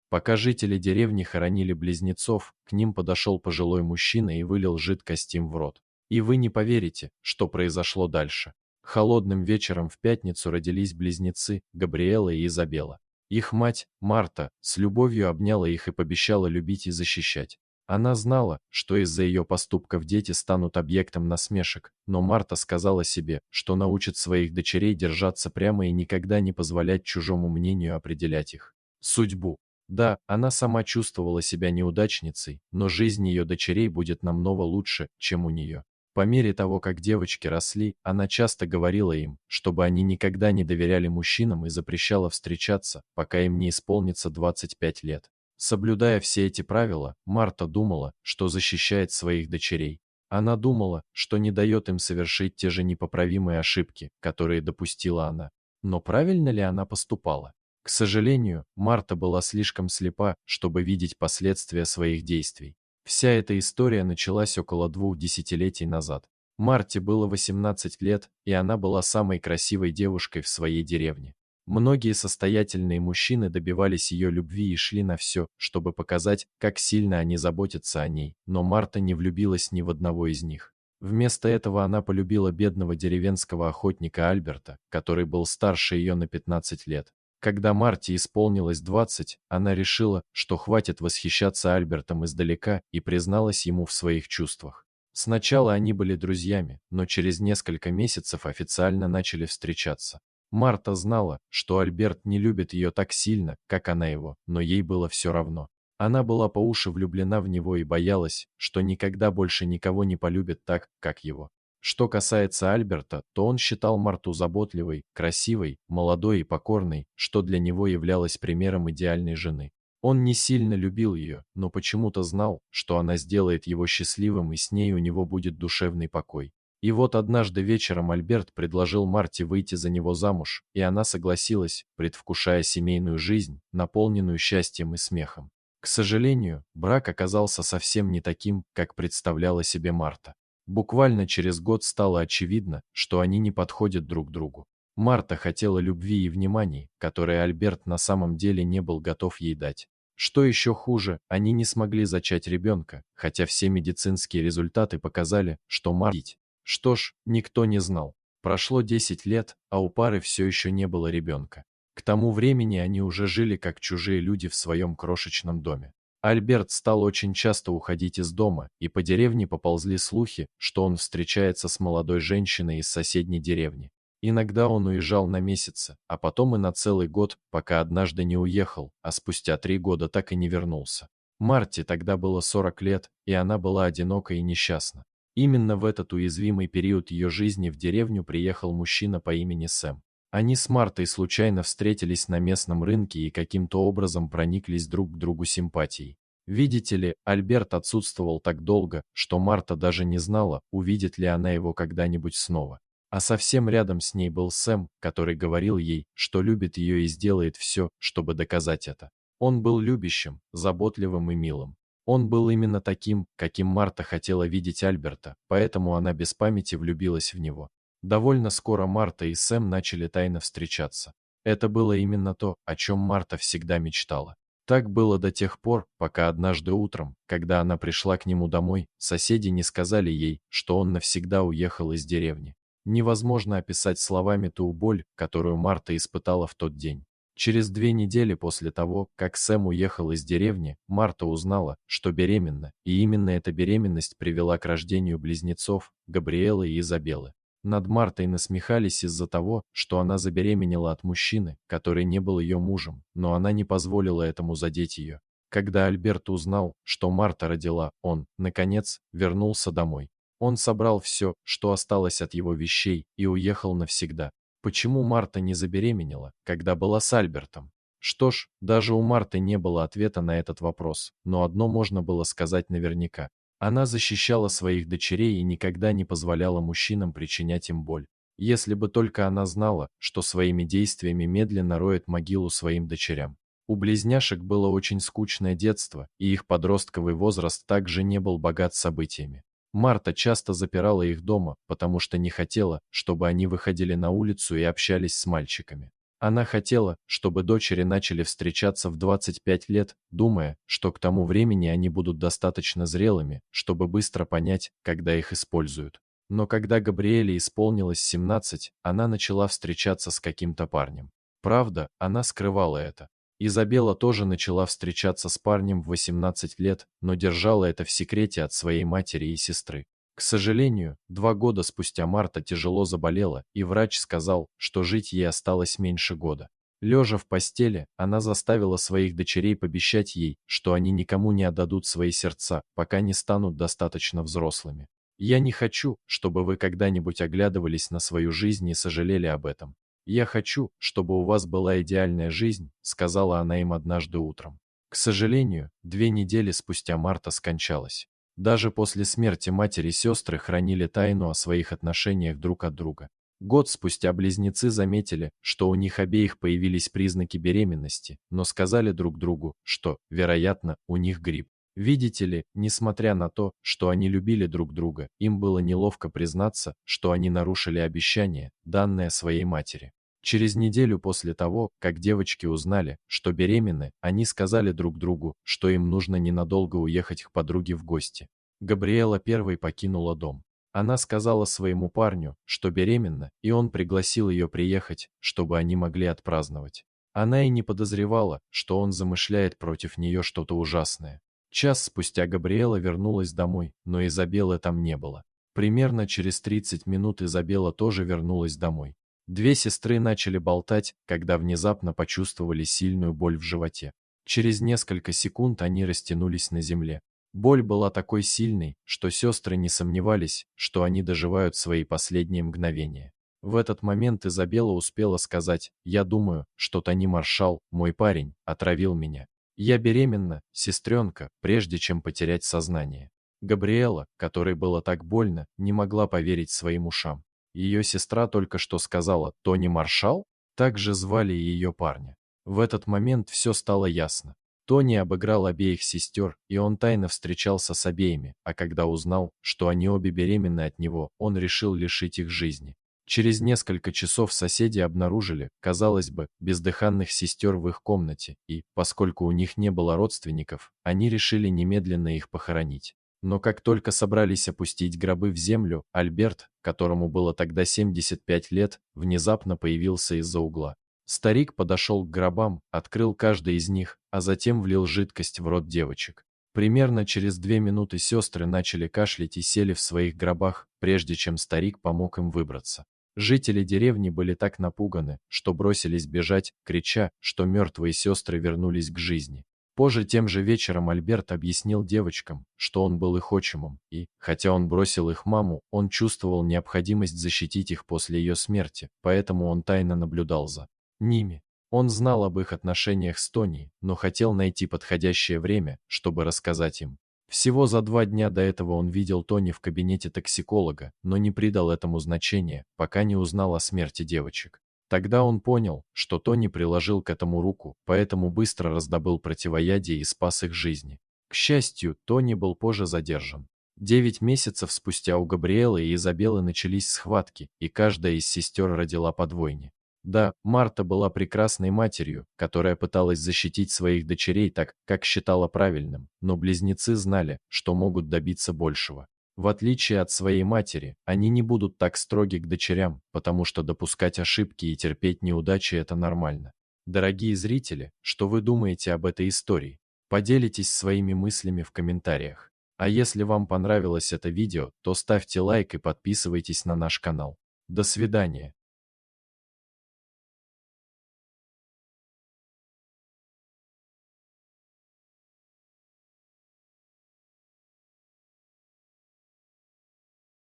Пока жители деревни хоронили близнецов, к ним подошел пожилой мужчина и вылил жидкость им в рот. И вы не поверите, что произошло дальше. Холодным вечером в пятницу родились близнецы Габриэла и Изабелла. Их мать, Марта, с любовью обняла их и пообещала любить и защищать. Она знала, что из-за ее поступков дети станут объектом насмешек, но Марта сказала себе, что научит своих дочерей держаться прямо и никогда не позволять чужому мнению определять их судьбу. Да, она сама чувствовала себя неудачницей, но жизнь ее дочерей будет намного лучше, чем у нее. По мере того, как девочки росли, она часто говорила им, чтобы они никогда не доверяли мужчинам и запрещала встречаться, пока им не исполнится 25 лет. Соблюдая все эти правила, Марта думала, что защищает своих дочерей. Она думала, что не дает им совершить те же непоправимые ошибки, которые допустила она. Но правильно ли она поступала? К сожалению, Марта была слишком слепа, чтобы видеть последствия своих действий. Вся эта история началась около 2 десятилетий назад. Марте было 18 лет, и она была самой красивой девушкой в своей деревне. Многие состоятельные мужчины добивались ее любви и шли на все, чтобы показать, как сильно они заботятся о ней, но Марта не влюбилась ни в одного из них. Вместо этого она полюбила бедного деревенского охотника Альберта, который был старше ее на 15 лет. Когда Марте исполнилось 20, она решила, что хватит восхищаться Альбертом издалека и призналась ему в своих чувствах. Сначала они были друзьями, но через несколько месяцев официально начали встречаться. Марта знала, что Альберт не любит ее так сильно, как она его, но ей было все равно. Она была по уши влюблена в него и боялась, что никогда больше никого не полюбит так, как его. Что касается Альберта, то он считал Марту заботливой, красивой, молодой и покорной, что для него являлось примером идеальной жены. Он не сильно любил ее, но почему-то знал, что она сделает его счастливым и с ней у него будет душевный покой. И вот однажды вечером Альберт предложил Марте выйти за него замуж, и она согласилась, предвкушая семейную жизнь, наполненную счастьем и смехом. К сожалению, брак оказался совсем не таким, как представляла себе Марта. Буквально через год стало очевидно, что они не подходят друг другу. Марта хотела любви и внимания, которые Альберт на самом деле не был готов ей дать. Что еще хуже, они не смогли зачать ребенка, хотя все медицинские результаты показали, что Марта. Что ж, никто не знал. Прошло 10 лет, а у пары все еще не было ребенка. К тому времени они уже жили как чужие люди в своем крошечном доме. Альберт стал очень часто уходить из дома, и по деревне поползли слухи, что он встречается с молодой женщиной из соседней деревни. Иногда он уезжал на месяцы, а потом и на целый год, пока однажды не уехал, а спустя 3 года так и не вернулся. Марте тогда было 40 лет, и она была одинока и несчастна. Именно в этот уязвимый период ее жизни в деревню приехал мужчина по имени Сэм. Они с Мартой случайно встретились на местном рынке и каким-то образом прониклись друг к другу симпатией. Видите ли, Альберт отсутствовал так долго, что Марта даже не знала, увидит ли она его когда-нибудь снова. А совсем рядом с ней был Сэм, который говорил ей, что любит ее и сделает все, чтобы доказать это. Он был любящим, заботливым и милым. Он был именно таким, каким Марта хотела видеть Альберта, поэтому она без памяти влюбилась в него. Довольно скоро Марта и Сэм начали тайно встречаться. Это было именно то, о чем Марта всегда мечтала. Так было до тех пор, пока однажды утром, когда она пришла к нему домой, соседи не сказали ей, что он навсегда уехал из деревни. Невозможно описать словами ту боль, которую Марта испытала в тот день. Через 2 недели после того, как Сэм уехал из деревни, Марта узнала, что беременна, и именно эта беременность привела к рождению близнецов Габриэлы и Изабеллы. Над Мартой насмехались из-за того, что она забеременела от мужчины, который не был ее мужем, но она не позволила этому задеть ее. Когда Альберт узнал, что Марта родила, он, наконец, вернулся домой. Он собрал все, что осталось от его вещей, и уехал навсегда. Почему Марта не забеременела, когда была с Альбертом? Что ж, даже у Марты не было ответа на этот вопрос, но одно можно было сказать наверняка. Она защищала своих дочерей и никогда не позволяла мужчинам причинять им боль. Если бы только она знала, что своими действиями медленно роет могилу своим дочерям. У близняшек было очень скучное детство, и их подростковый возраст также не был богат событиями. Марта часто запирала их дома, потому что не хотела, чтобы они выходили на улицу и общались с мальчиками. Она хотела, чтобы дочери начали встречаться в 25 лет, думая, что к тому времени они будут достаточно зрелыми, чтобы быстро понять, когда их используют. Но когда Габриэле исполнилось 17, она начала встречаться с каким-то парнем. Правда, она скрывала это. Изабелла тоже начала встречаться с парнем в 18 лет, но держала это в секрете от своей матери и сестры. К сожалению, 2 года спустя Марта тяжело заболела, и врач сказал, что жить ей осталось меньше года. Лежа в постели, она заставила своих дочерей пообещать ей, что они никому не отдадут свои сердца, пока не станут достаточно взрослыми. «Я не хочу, чтобы вы когда-нибудь оглядывались на свою жизнь и сожалели об этом. Я хочу, чтобы у вас была идеальная жизнь», — сказала она им однажды утром. К сожалению, 2 недели спустя Марта скончалась. Даже после смерти матери сестры хранили тайну о своих отношениях друг от друга. Год спустя близнецы заметили, что у них обеих появились признаки беременности, но сказали друг другу, что, вероятно, у них грипп. Видите ли, несмотря на то, что они любили друг друга, им было неловко признаться, что они нарушили обещание, данное своей матери. Через неделю после того, как девочки узнали, что беременны, они сказали друг другу, что им нужно ненадолго уехать к подруге в гости. Габриэла первой покинула дом. Она сказала своему парню, что беременна, и он пригласил ее приехать, чтобы они могли отпраздновать. Она и не подозревала, что он замышляет против нее что-то ужасное. Час спустя Габриэла вернулась домой, но Изабеллы там не было. Примерно через 30 минут Изабелла тоже вернулась домой. Две сестры начали болтать, когда внезапно почувствовали сильную боль в животе. Через несколько секунд они растянулись на земле. Боль была такой сильной, что сестры не сомневались, что они доживают свои последние мгновения. В этот момент Изабелла успела сказать: «Я думаю, что Тони Маршалл, мой парень, отравил меня. Я беременна, сестренка», прежде чем потерять сознание. Габриэла, которой было так больно, не могла поверить своим ушам. Ее сестра только что сказала: «Тони Маршалл?» Так же звали ее парня. В этот момент все стало ясно. Тони обыграл обеих сестер, и он тайно встречался с обеими, а когда узнал, что они обе беременны от него, он решил лишить их жизни. Через несколько часов соседи обнаружили, казалось бы, бездыханных сестер в их комнате, и, поскольку у них не было родственников, они решили немедленно их похоронить. Но как только собрались опустить гробы в землю, Альберт, которому было тогда 75 лет, внезапно появился из-за угла. Старик подошел к гробам, открыл каждый из них, а затем влил жидкость в рот девочек. Примерно через 2 минуты сестры начали кашлять и сели в своих гробах, прежде чем старик помог им выбраться. Жители деревни были так напуганы, что бросились бежать, крича, что мертвые сестры вернулись к жизни. Позже тем же вечером Альберт объяснил девочкам, что он был их отчимом, и, хотя он бросил их маму, он чувствовал необходимость защитить их после ее смерти, поэтому он тайно наблюдал за ними. Он знал об их отношениях с Тони, но хотел найти подходящее время, чтобы рассказать им. Всего за 2 дня до этого он видел Тони в кабинете токсиколога, но не придал этому значения, пока не узнал о смерти девочек. Тогда он понял, что Тони приложил к этому руку, поэтому быстро раздобыл противоядие и спас их жизни. К счастью, Тони был позже задержан. 9 месяцев спустя у Габриэлы и Изабеллы начались схватки, и каждая из сестер родила по двойне. Да, Марта была прекрасной матерью, которая пыталась защитить своих дочерей так, как считала правильным, но близнецы знали, что могут добиться большего. В отличие от своей матери, они не будут так строги к дочерям, потому что допускать ошибки и терпеть неудачи – это нормально. Дорогие зрители, что вы думаете об этой истории? Поделитесь своими мыслями в комментариях. А если вам понравилось это видео, то ставьте лайк и подписывайтесь на наш канал. До свидания.